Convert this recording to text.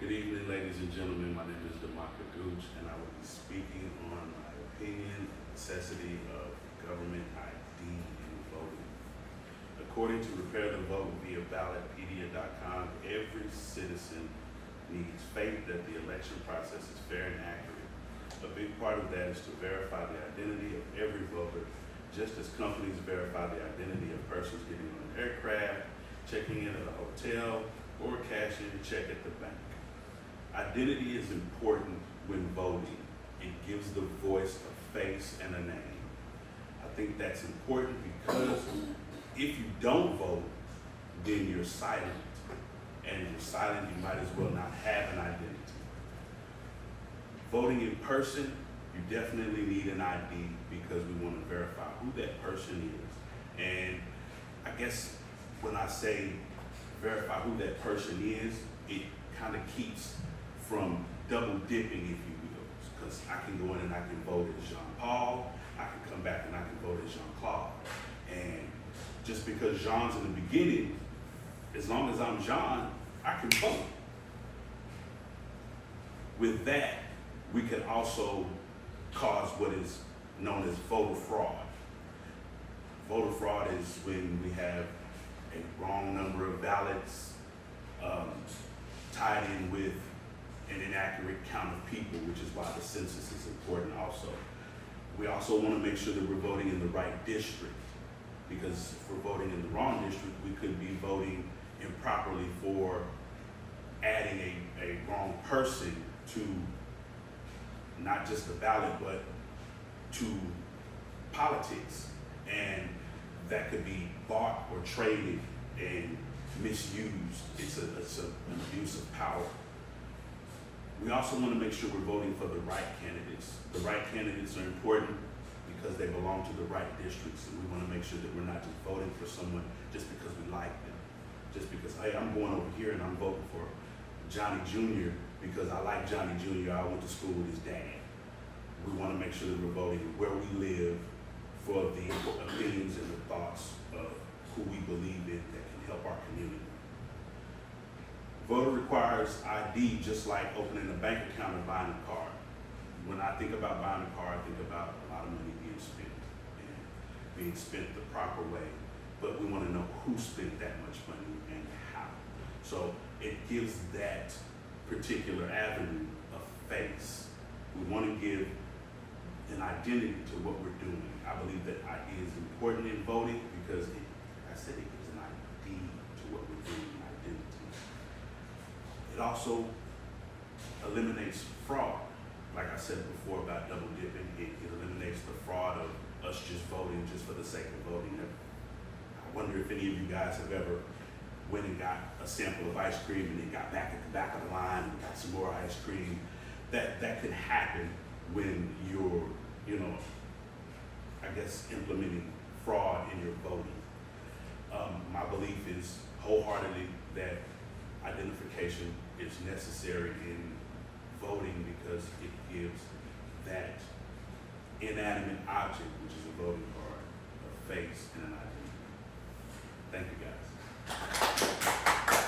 Good evening, ladies and gentlemen. My name is Demarca Gooch, and I will be speaking on my opinion and necessity of government ID in voting. According to Prepare to Vote via ballotpedia.com, every citizen needs faith that the election process is fair and accurate. A big part of that is to verify the identity of every voter, just as companies verify the identity of persons getting on an aircraft, checking in at a hotel, or cashing a check at the bank. Identity is important when voting. It gives the voice a face and a name. I think that's important because if you don't vote, then you're silent. And if you're silent, you might as well not have an identity. Voting in person, you definitely need an ID because we want to verify who that person is. And I guess when I say verify who that person is, it kind of keeps from double dipping, if you will, because I can go in and I can vote as Jean Paul, I can come back and I can vote as Jean Claude. And just because Jean's in the beginning, as long as I'm Jean, I can vote. With that, we can also cause what is known as voter fraud. Voter fraud is when we have a wrong number of ballots tied in with an inaccurate count of people, which is why the census is important also. We also want to make sure that we're voting in the right district, because if we're voting in the wrong district, we could be voting improperly for adding a wrong person to not just the ballot, but to politics. And that could be bought or traded and misused. It's an abuse of power. We also want to make sure we're voting for the right candidates. The right candidates are important because they belong to the right districts, and we want to make sure that we're not just voting for someone just because we like them. Just because, hey, I'm going over here and I'm voting for Johnny Jr. because I like Johnny Jr. I went to school with his dad. We want to make sure that we're voting where we live for the opinions and the thoughts of who we believe in that can help our community. Voter requires ID just like opening a bank account and buying a car. When I think about buying a car, I think about a lot of money being spent and being spent the proper way, but we want to know who spent that much money and how. So it gives that particular avenue a face. We want to give an identity to what we're doing. I believe that ID is important in voting because I said it gives an ID to what we're doing, an identity. It also eliminates fraud. Like I said before about double dipping, it eliminates the fraud of us just voting just for the sake of voting. I wonder if any of you guys have ever went and got a sample of ice cream and then got back at the back of the line and got some more ice cream. That can happen when you're, I guess, implementing fraud in your voting. My belief is wholeheartedly that identification is necessary in voting because it gives that inanimate object, which is a voting card, a face and an identity. Thank you guys.